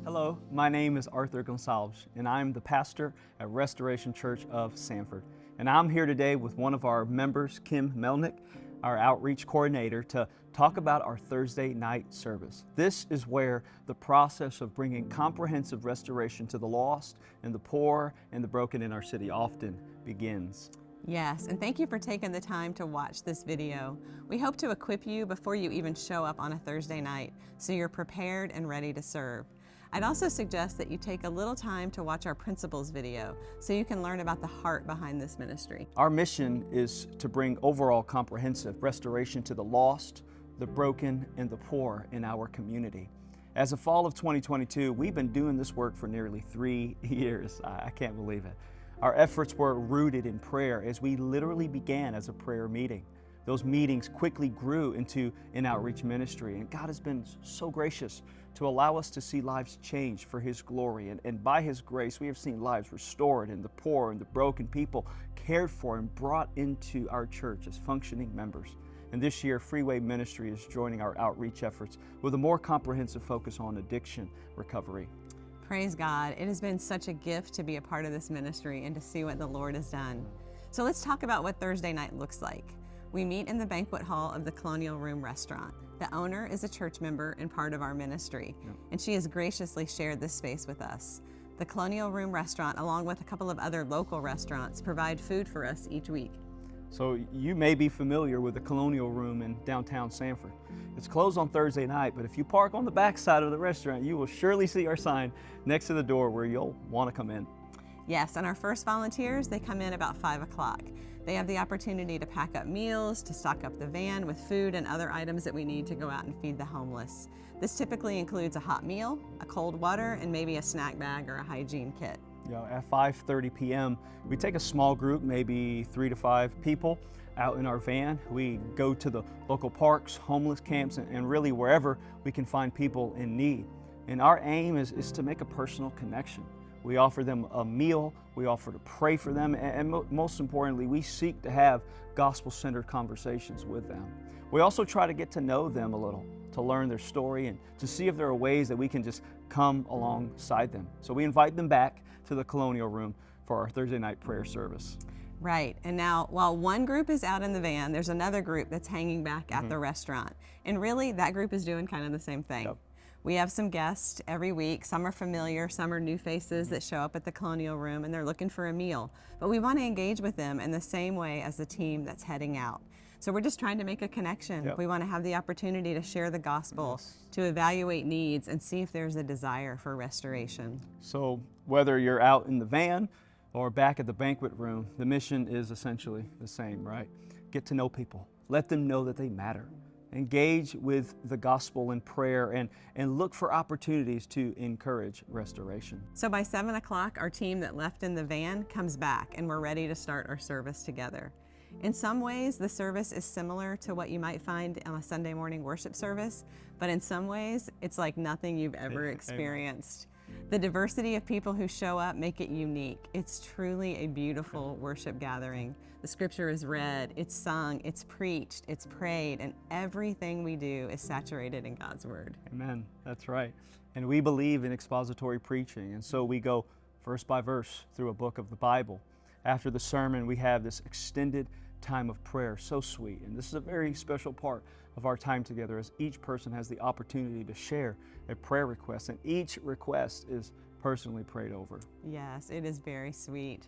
Hello, my name is Arthur Gonçalves, and I'm the pastor at Restoration Church of Sanford. And I'm here today with one of our members, Kim Melnick, our outreach coordinator, to talk about our Thursday night service. This is where the process of bringing comprehensive restoration to the lost and the poor and the broken in our city often begins. Yes, and thank you for taking the time to watch this video. We hope to equip you before you even show up on a Thursday night, so you're prepared and ready to serve. I'd also suggest that you take a little time to watch our principles video so you can learn about the heart behind this ministry. Our mission is to bring overall comprehensive restoration to the lost, the broken, and the poor in our community. As of fall of 2022, we've been doing this work for nearly 3 years. I can't believe it. Our efforts were rooted in prayer as we literally began as a prayer meeting. Those meetings quickly grew into an outreach ministry, and God has been so gracious to allow us to see lives change for His glory. And by His grace, we have seen lives restored, and the poor and the broken people cared for and brought into our church as functioning members. And this year, Freeway Ministry is joining our outreach efforts with a more comprehensive focus on addiction recovery. Praise God. It has been such a gift to be a part of this ministry and to see what the Lord has done. So let's talk about what Thursday night looks like. We meet in the banquet hall of the Colonial Room restaurant. The owner is a church member and part of our ministry, and she has graciously shared this space with us. The Colonial Room restaurant, along with a couple of other local restaurants, provide food for us each week. So you may be familiar with the Colonial Room in downtown Sanford. It's closed on Thursday night, but if you park on the back side of the restaurant, you will surely see our sign next to the door where you'll want to come in. Yes, and our first volunteers, they come in about 5 o'clock. They have the opportunity to pack up meals, to stock up the van with food and other items that we need to go out and feed the homeless. This typically includes a hot meal, a cold water, and maybe a snack bag or a hygiene kit. At 5:30 p.m., we take a small group, maybe 3 to 5 people, out in our van. We go to the local parks, homeless camps, and really wherever we can find people in need. And our aim is to make a personal connection. We offer them a meal, we offer to pray for them, and most importantly, we seek to have gospel-centered conversations with them. We also try to get to know them a little, to learn their story and to see if there are ways that we can just come alongside them. So we invite them back to the Colonial Room for our Thursday night prayer service. Right, and now while one group is out in the van, there's another group that's hanging back at the restaurant. And really, that group is doing kind of the same thing. Yep. We have some guests every week. Some are familiar, some are new faces that show up at the Colonial Room and they're looking for a meal. But we want to engage with them in the same way as the team that's heading out. So we're just trying to make a connection. Yep. We want to have the opportunity to share the gospel, to evaluate needs, and see if there's a desire for restoration. So whether you're out in the van or back at the banquet room, the mission is essentially the same, right? Get to know people. Let them know that they matter. Engage with the gospel in prayer and look for opportunities to encourage restoration. So by 7 o'clock, our team that left in the van comes back and we're ready to start our service together. In some ways, the service is similar to what you might find on a Sunday morning worship service, but in some ways, it's like nothing you've ever experienced. The diversity of people who show up make it unique. It's truly a beautiful worship gathering. The scripture is read, it's sung, it's preached, it's prayed, and everything we do is saturated in God's word. Amen, that's right. And we believe in expository preaching, and so we go verse by verse through a book of the Bible. After the sermon, we have this extended time of prayer, so sweet. And this is a very special part of our time together as each person has the opportunity to share a prayer request, and each request is personally prayed over. Yes, it is very sweet.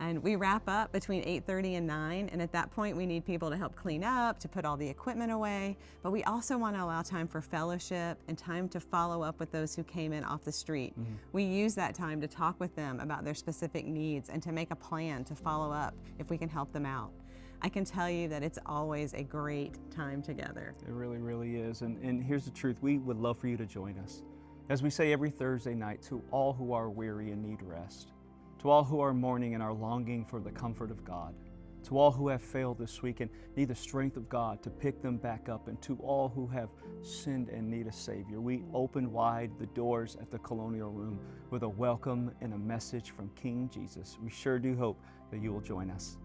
And we wrap up between 8:30 and 9, and at that point we need people to help clean up, to put all the equipment away, but we also want to allow time for fellowship and time to follow up with those who came in off the street. We use that time to talk with them about their specific needs and to make a plan to follow up if we can help them out. I can tell you that it's always a great time together. It really, really is. And here's the truth. We would love for you to join us. As we say every Thursday night, to all who are weary and need rest, to all who are mourning and are longing for the comfort of God, to all who have failed this week and need the strength of God to pick them back up, and to all who have sinned and need a Savior, we open wide the doors at the Colonial Room with a welcome and a message from King Jesus. We sure do hope that you will join us.